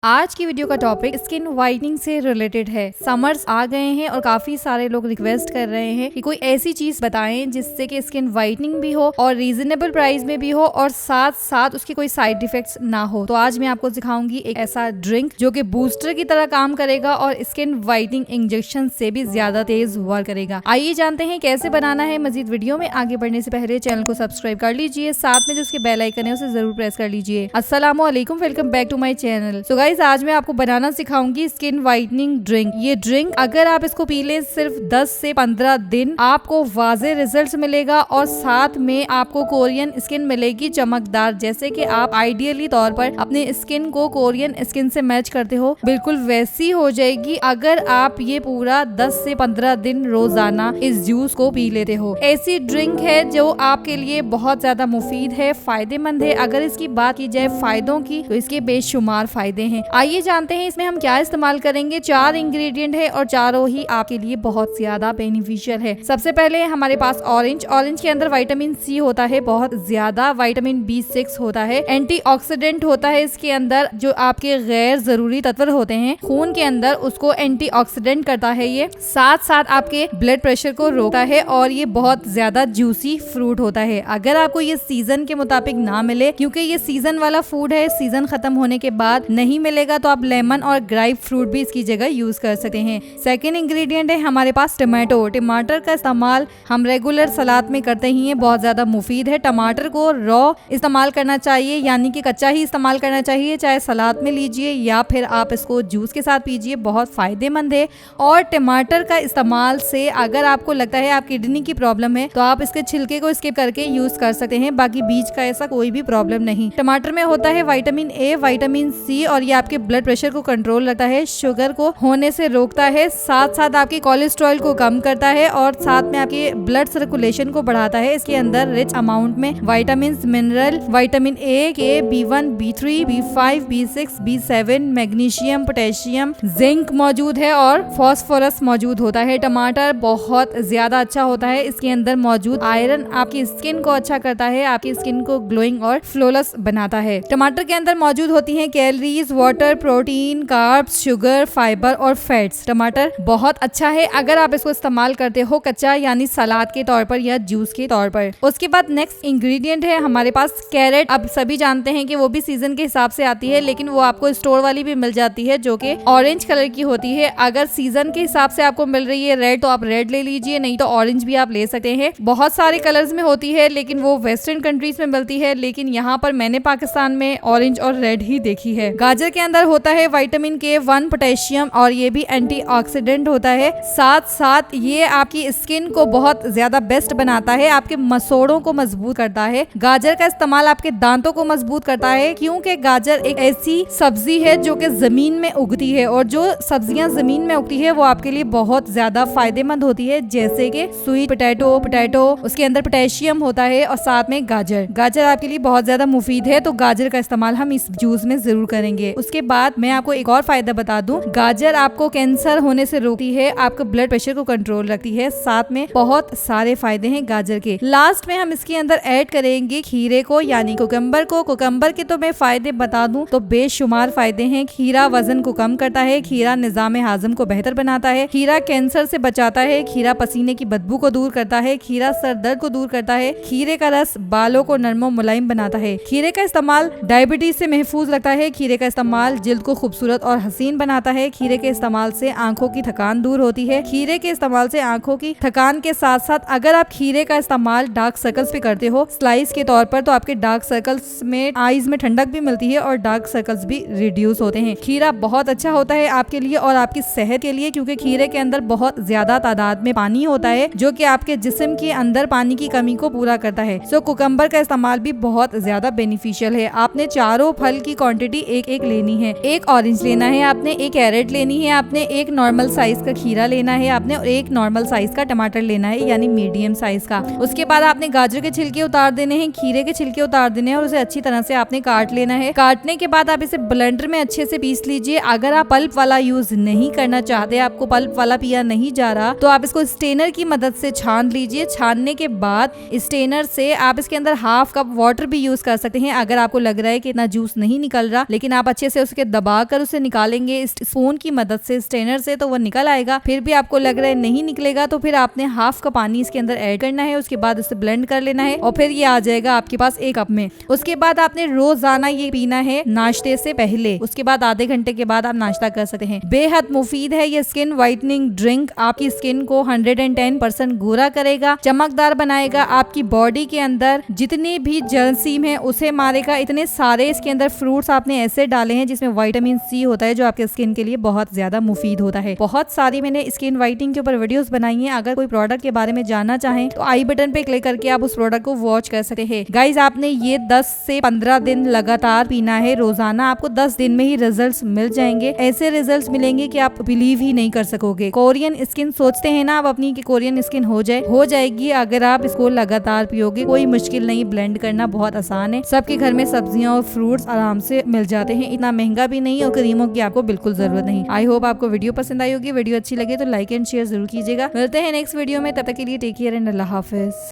आज की वीडियो का टॉपिक स्किन वाइटनिंग से रिलेटेड है। समर्स आ गए हैं और काफी सारे लोग रिक्वेस्ट कर रहे हैं कि कोई ऐसी चीज बताएं जिससे कि स्किन वाइटनिंग भी हो और रीजनेबल प्राइस में भी हो और साथ साथ उसके कोई साइड इफेक्ट्स ना हो। तो आज मैं आपको सिखाऊंगी एक ऐसा ड्रिंक जो कि बूस्टर की तरह काम करेगा और स्किन वाइटनिंग इंजेक्शन से भी ज्यादा तेज वर्क करेगा। आइए जानते हैं कैसे बनाना है। मजीद वीडियो में आगे बढ़ने से पहले चैनल को सब्सक्राइब कर लीजिए, साथ में जो उसके बेल आइकन है उसे जरूर प्रेस कर लीजिए। अस्सलाम वालेकुम, welcome back to my channel. So guys, आज मैं आपको बनाना सिखाऊंगी स्किन वाइटनिंग ड्रिंक। ये ड्रिंक अगर आप इसको पी लें सिर्फ 10 से 15 दिन आपको वाजे रिजल्ट्स मिलेगा और साथ में आपको कोरियन स्किन मिलेगी चमकदार, जैसे कि आप आइडियली तौर पर अपने स्किन को कोरियन स्किन से मैच करते हो, बिल्कुल वैसी हो जाएगी अगर आप ये पूरा 10 से 15 दिन रोजाना इस जूस को पी लेते हो। ऐसी ड्रिंक है जो आपके लिए बहुत ज्यादा मुफीद है, फायदेमंद है। अगर इसकी बात की जाए फायदों की तो इसके बेशुमार फायदे हैं। आइए जानते हैं इसमें हम क्या इस्तेमाल करेंगे। 4 इंग्रेडिएंट है और चारों ही आपके लिए बहुत ज्यादा बेनिफिशियल है। सबसे पहले हमारे पास ऑरेंज। ऑरेंज के अंदर विटामिन सी होता है बहुत ज्यादा, विटामिन B6 होता है, एंटीऑक्सीडेंट होता है इसके अंदर, जो आपके गैर जरूरी तत्व होते हैं खून के अंदर उसको एंटीऑक्सीडेंट करता है। ये साथ साथ आपके ब्लड प्रेशर को रोकता है और ये बहुत ज्यादा जूसी फ्रूट होता है। अगर आपको ये सीजन के मुताबिक ना मिले, क्योंकि ये सीजन वाला फूड है, सीजन खत्म होने के बाद नहीं मिलेगा, तो आप लेमन और ग्राइप फ्रूट भी इसकी जगह यूज कर सकते हैं। सेकेंड इंग्रेडिएंट है हमारे पास टमाटो। टमाटर का इस्तेमाल हम रेगुलर सलाद में करते ही हैं, बहुत ज्यादा मुफीद है। टमाटर को रॉ इस्तेमाल करना चाहिए, यानी कि कच्चा ही इस्तेमाल करना चाहिए, चाहे सलाद में लीजिए या फिर आप इसको जूस के साथ पीजिए, बहुत फायदेमंद है। और टमाटर का इस्तेमाल से अगर आपको लगता है आप किडनी की प्रॉब्लम है तो आप इसके छिलके को स्किप करके यूज कर सकते हैं, बाकी बीज का ऐसा कोई भी प्रॉब्लम नहीं। टमाटर में होता है विटामिन ए, विटामिन सी और ये आपके ब्लड प्रेशर को कंट्रोल रखता है, शुगर को होने से रोकता है, साथ साथ आपके कोलेस्ट्रॉल को कम करता है और साथ में आपके ब्लड सर्कुलेशन को बढ़ाता है। इसके अंदर रिच अमाउंट में विटामिन, मिनरल, विटामिन ए, के, B1, B3, B5, B6, B7, magnesium, potassium, zinc मौजूद है और फास्फोरस मौजूद होता है। टमाटर बहुत ज्यादा अच्छा होता है, इसके अंदर मौजूद आयरन आपकी स्किन को अच्छा करता है, आपकी स्किन को ग्लोइंग और फ्लॉलेस बनाता है। टमाटर के अंदर मौजूद होती है calories, water, protein, carbs, sugar, fibre और फैट्स। टमाटर बहुत अच्छा है अगर आप इसको इस्तेमाल करते हो कच्चा, यानी सलाद के तौर पर या जूस के तौर पर। उसके बाद नेक्स्ट इंग्रेडिएंट है हमारे पास कैरेट। अब सभी जानते हैं कि वो भी सीजन के हिसाब से आती है, लेकिन वो आपको स्टोर वाली भी मिल जाती है जो कि ऑरेंज कलर की होती है। अगर सीजन के हिसाब से आपको मिल रही है रेड तो आप रेड ले लीजिए, नहीं तो ऑरेंज भी आप ले सकते हैं। बहुत सारे कलर्स में होती है लेकिन वो वेस्टर्न कंट्रीज में मिलती है, लेकिन यहाँ पर मैंने पाकिस्तान में ऑरेंज और रेड ही देखी है। गाजर के अंदर होता है विटामिन K1, पोटेशियम और ये भी एंटीऑक्सीडेंट होता है। साथ साथ ये आपकी स्किन को बहुत ज्यादा बेस्ट बनाता है, आपके मसोड़ों को मजबूत करता है। गाजर का इस्तेमाल आपके दांतों को मजबूत करता है, क्योंकि गाजर एक ऐसी सब्जी है जो कि जमीन में उगती है और जो सब्जियां जमीन में उगती है वो आपके लिए बहुत ज्यादा फायदेमंद होती है, जैसे कि स्वीट पोटैटो, उसके अंदर पोटेशियम होता है और साथ में गाजर आपके लिए बहुत ज्यादा मुफीद है, तो गाजर का इस्तेमाल हम इस जूस में जरूर करेंगे। उसके बाद मैं आपको एक और फायदा बता दूं, गाजर आपको कैंसर होने से रोकती है, आपका ब्लड प्रेशर को कंट्रोल रखती है, साथ में बहुत सारे फायदे हैं गाजर के। लास्ट में हम इसके अंदर ऐड करेंगे खीरे को, यानी कुकम्बर को। कुकम्बर के तो मैं फायदे बता दूं तो बेशुमार फायदे हैं। खीरा वजन को कम करता है, खीरा निजाम हाजम को बेहतर बनाता है, खीरा कैंसर से बचाता है, खीरा पसीने की बदबू को दूर करता है, खीरा सर दर्द को दूर करता है, खीरे का रस बालों को नरम और मुलायम बनाता है, खीरे का इस्तेमाल डायबिटीज से महफूज रखता है, खीरे का इस्तेमाल जिल्द को खूबसूरत और हसीन बनाता है, खीरे के इस्तेमाल से आंखों की थकान दूर होती है, खीरे के इस्तेमाल से आंखों की थकान के साथ साथ अगर आप खीरे का इस्तेमाल डार्क सर्कल्स पे करते हो स्लाइस के तौर पर, तो आपके डार्क सर्कल्स में आईज में ठंडक भी मिलती है और डार्क सर्कल्स भी रिड्यूस होते हैं। खीरा बहुत अच्छा होता है आपके लिए और आपकी सेहत के लिए, क्योंकि खीरे के अंदर बहुत ज्यादा तादाद में पानी होता है जो कि आपके जिस्म के अंदर पानी की कमी को पूरा करता है। सो कुकम्बर का इस्तेमाल भी बहुत ज्यादा बेनिफिशियल है। आपने चारों फल की क्वांटिटी एक एक लेनी है। एक ऑरेंज लेना है आपने, एक कैरेट लेनी है आपने, एक नॉर्मल साइज का खीरा लेना है आपने और एक नॉर्मल साइज का टमाटर लेना है, यानी मीडियम साइज का। उसके बाद आपने गाजर के छिलके उतार देने हैं, खीरे के छिलके उतार देने हैं और उसे अच्छी तरह से आपने काट लेना है। काटने के बाद आप इसे ब्लेंडर में अच्छे से पीस लीजिए। अगर आप पल्प वाला यूज नहीं करना चाहते, आपको पल्प वाला पिया नहीं जा रहा, तो आप इसको स्टेनर की मदद से छान लीजिए। छानने के बाद स्टेनर से आप इसके अंदर हाफ कप वाटर भी यूज कर सकते हैं। अगर आपको लग रहा है कि इतना जूस नहीं निकल रहा, लेकिन आप अच्छे से उसके दबाकर उसे निकालेंगे स्पून की मदद से, स्ट्रेनर से, तो वो निकल आएगा। फिर भी आपको लग रहा है नहीं निकलेगा तो फिर आपने हाफ कप पानी इसके अंदर ऐड करना है, उसके बाद उसे ब्लेंड कर लेना है और फिर ये आ जाएगा आपके पास 1 कप में। उसके बाद आपने रोजाना ये पीना है नाश्ते से पहले, उसके बाद आधे घंटे के बाद आप नाश्ता कर सकते हैं। बेहद मुफीद है ये स्किन व्हाइटनिंग ड्रिंक, आपकी स्किन को 110% गोरा करेगा, चमकदार बनाएगा, आपकी बॉडी के अंदर जितने भी जरासीम है उसे मारेगा। इतने सारे इसके अंदर फ्रूट्स आपने ऐसे डाले हैं जिसमें विटामिन सी होता है जो आपके स्किन के लिए बहुत ज्यादा मुफीद होता है। बहुत सारी मैंने स्किन व्हाइटनिंग के ऊपर वीडियोस बनाई हैं, अगर कोई प्रोडक्ट के बारे में जानना चाहें तो आई बटन पे क्लिक करके आप उस प्रोडक्ट को वॉच कर सकते हैं। गाइज आपने ये 10 से 15 दिन लगातार पीना है रोजाना, आपको 10 दिन में ही रिजल्ट्स मिल जाएंगे। ऐसे रिजल्ट्स मिलेंगे कि आप बिलीव ही नहीं कर सकोगे। कोरियन स्किन सोचते हैं ना आप अपनी कि कोरियन स्किन हो जाएगी अगर आप इसको लगातार पियोगे। कोई मुश्किल नहीं, ब्लेंड करना बहुत आसान है। सबके घर में सब्जियां और फ्रूट्स आराम से मिल जाते हैं, इतना महंगा भी नहीं और क्रीमों की आपको बिल्कुल जरूरत नहीं। आई होप आपको वीडियो पसंद आई होगी। वीडियो अच्छी लगे तो लाइक एंड शेयर जरूर कीजिएगा। मिलते हैं नेक्स्ट वीडियो में, तब तक के लिए टेक केयर एंड अल्लाह हाफिज।